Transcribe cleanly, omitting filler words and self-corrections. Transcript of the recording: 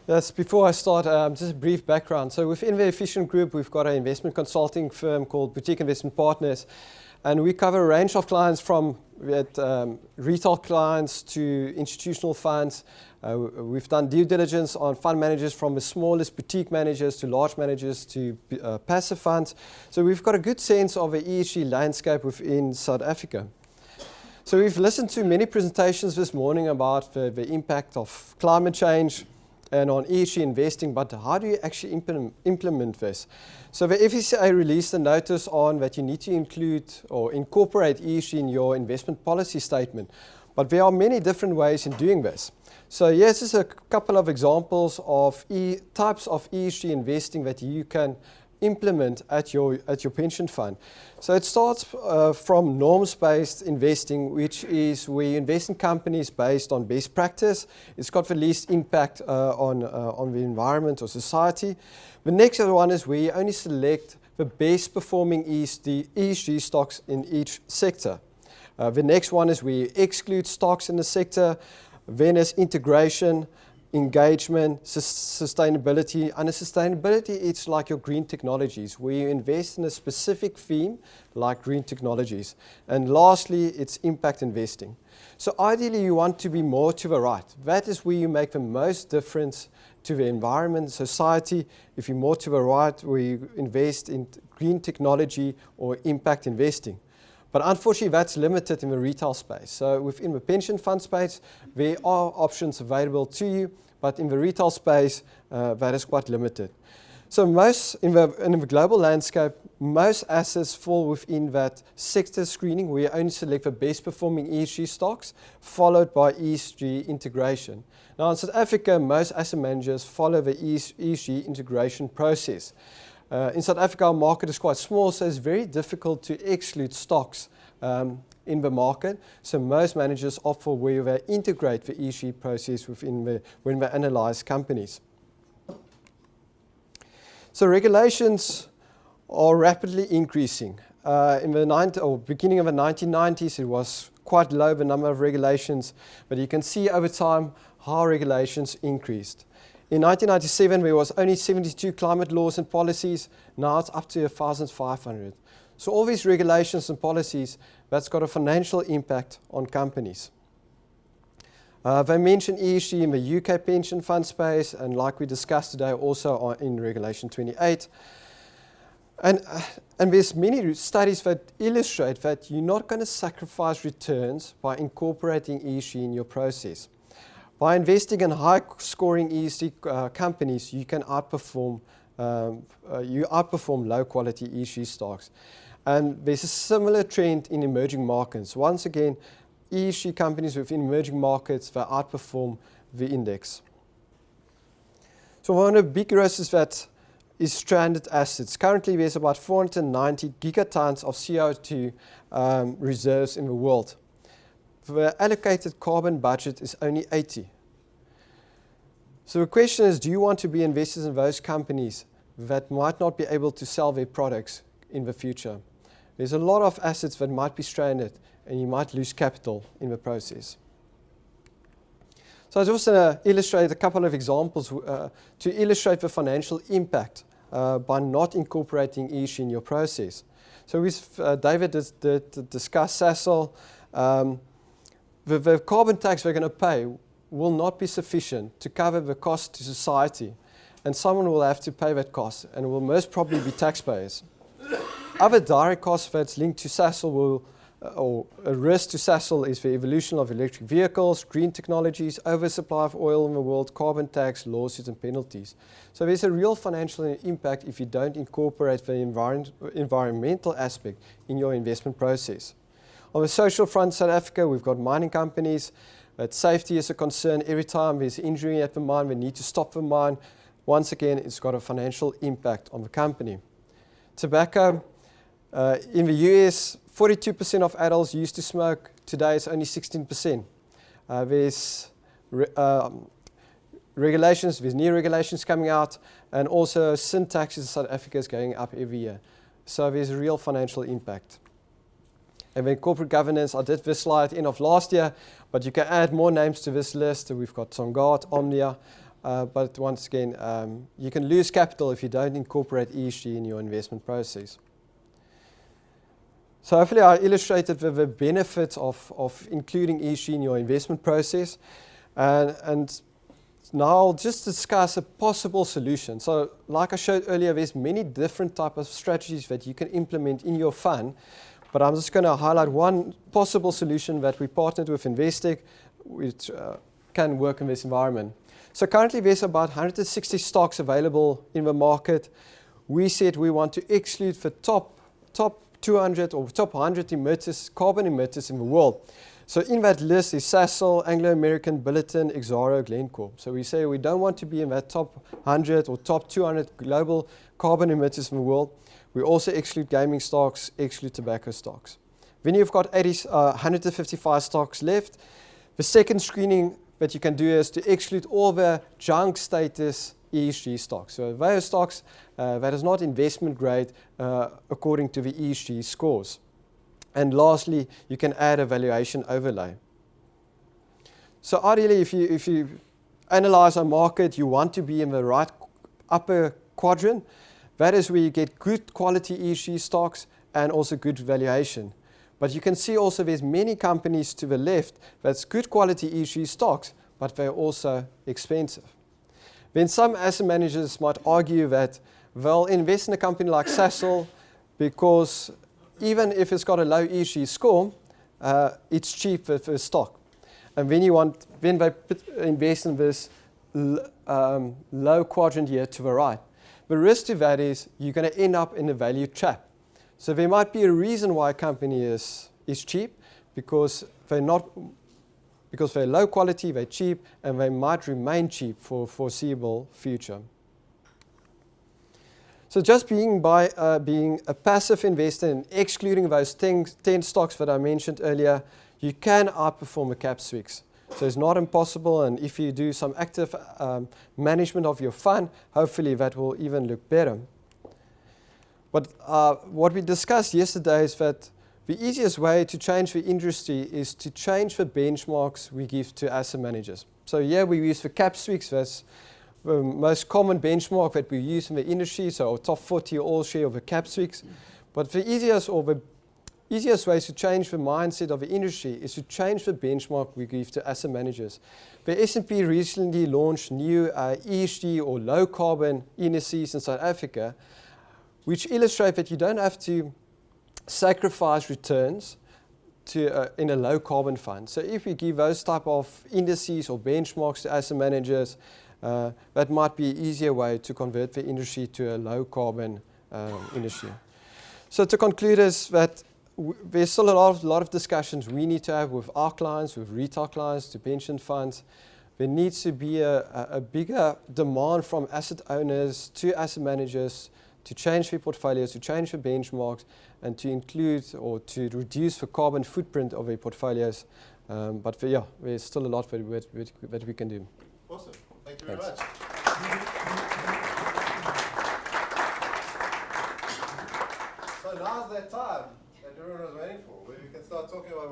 Yes, before I start, just a brief background. So within the Efficient Group, we've got an investment consulting firm called Boutique Investment Partners, and we cover a range of clients from retail clients to institutional funds. We've done due diligence on fund managers from the smallest boutique managers to large managers to passive funds. So we've got a good sense of the ESG landscape within South Africa. So we've listened to many presentations this morning about the impact of climate change and on ESG investing, but how do you actually implement this? So the FSCA released a notice on that you need to include or incorporate ESG in your investment policy statement, but there are many different ways in doing this. So here's just a couple of examples of types of ESG investing that you can implement at your pension fund. So it starts from norms-based investing, which is where you invest in companies based on best practice. It's got the least impact on the environment or society. The next one is where you only select the best performing ESG stocks in each sector. The next one is where you exclude stocks in the sector. Then there's integration, engagement, sustainability. Under sustainability, it's like your green technologies, where you invest in a specific theme like green technologies. And lastly, it's impact investing. So ideally, you want to be more to the right. That is where you make the most difference to the environment, society. If you're more to the right, where you invest in green technology or impact investing. But unfortunately, that's limited in the retail space. So within the pension fund space, there are options available to you, but in the retail space, that is quite limited. So in the global landscape, most assets fall within that sector screening, where you only select the best performing ESG stocks, followed by ESG integration. Now in South Africa, most asset managers follow the ESG integration process. In South Africa, our market is quite small, so it's very difficult to exclude stocks in the market. So most managers opt for where they integrate the ESG process when they analyze companies. So regulations are rapidly increasing. In the beginning of the 1990s, it was quite low, the number of regulations, but you can see over time how regulations increased. In 1997, there was only 72 climate laws and policies. Now it's up to 1,500. So all these regulations and policies, that's got a financial impact on companies. They mention ESG in the UK pension fund space, and like we discussed today, also in Regulation 28. And there's many studies that illustrate that you're not going to sacrifice returns by incorporating ESG in your process. By investing in high-scoring ESG companies, you can outperform low-quality ESG stocks. And there's a similar trend in emerging markets. Once again, ESG companies within emerging markets that outperform the index. So one of the big risks that is stranded assets. Currently, there's about 490 gigatons of CO2 reserves in the world. The allocated carbon budget is only 80. So the question is, do you want to be investors in those companies that might not be able to sell their products in the future? There's a lot of assets that might be stranded, and you might lose capital in the process. So I just want to illustrate a couple of examples to illustrate the financial impact by not incorporating ESG in your process. So with David discussed Sasol. The carbon tax they're going to pay will not be sufficient to cover the cost to society, and someone will have to pay that cost, and it will most probably be taxpayers. Other direct costs that's linked to Sasol or a risk to Sasol is the evolution of electric vehicles, green technologies, oversupply of oil in the world, carbon tax, lawsuits and penalties. So there's a real financial impact if you don't incorporate the environmental aspect in your investment process. On the social front, South Africa, we've got mining companies. That safety is a concern. Every time there's injury at the mine, we need to stop the mine. Once again, it's got a financial impact on the company. Tobacco, in the US, 42% of adults used to smoke. Today, it's only 16%. There's regulations, there's new regulations coming out, and also sin taxes in South Africa is going up every year. So there's a real financial impact. And then corporate governance, I did this slide end of last year, but you can add more names to this list. We've got Tongaat, Omnia, but once again, you can lose capital if you don't incorporate ESG in your investment process. So hopefully I illustrated the benefits of including ESG in your investment process. And now I'll just discuss a possible solution. So like I showed earlier, there's many different types of strategies that you can implement in your fund. But I'm just going to highlight one possible solution that we partnered with Investec, which can work in this environment. So currently there's about 160 stocks available in the market. We said we want to exclude the top 200 or top 100 emitters, carbon emitters in the world. So in that list is Sasol, Anglo American, Billiton, Exxaro, Glencore. So we say we don't want to be in that top 100 or top 200 global carbon emitters in the world. We also exclude gaming stocks, exclude tobacco stocks. Then you've got 155 stocks left. The second screening that you can do is to exclude all the junk status ESG stocks. So those stocks that is not investment grade according to the ESG scores. And lastly, you can add a valuation overlay. So ideally, if you analyze a market, you want to be in the right upper quadrant. That is where you get good quality ESG stocks and also good valuation. But you can see also there's many companies to the left that's good quality ESG stocks, but they're also expensive. Then some asset managers might argue that they'll invest in a company like Sasol because even if it's got a low ESG score, it's cheap for a stock. And then they invest in this low quadrant here to the right. The risk to that is you're going to end up in a value trap. So there might be a reason why a company is cheap, because they're low quality, they're cheap, and they might remain cheap for foreseeable future. So just being a passive investor and excluding those 10 stocks that I mentioned earlier, you can outperform a cap swix. So it's not impossible, and if you do some active management of your fund, hopefully that will even look better. But what we discussed yesterday is that the easiest way to change the industry is to change the benchmarks we give to asset managers. So here we use the cap swix. That's the most common benchmark that we use in the industry, so our top 40 all share of the cap swix. But the easiest way to change the mindset of the industry is to change the benchmark we give to asset managers. The S&P recently launched new ESG or low carbon indices in South Africa, which illustrate that you don't have to sacrifice returns in a low carbon fund. So if we give those type of indices or benchmarks to asset managers, that might be an easier way to convert the industry to a low carbon industry. So to conclude is that there's still a lot of discussions we need to have with our clients, with retail clients, to pension funds. There needs to be a bigger demand from asset owners to asset managers to change their portfolios, to change the benchmarks, and to include or to reduce the carbon footprint of their portfolios. But there's still a lot that we can do. Awesome. Thank you very much. So now's that time that everyone was waiting for, where we can start talking about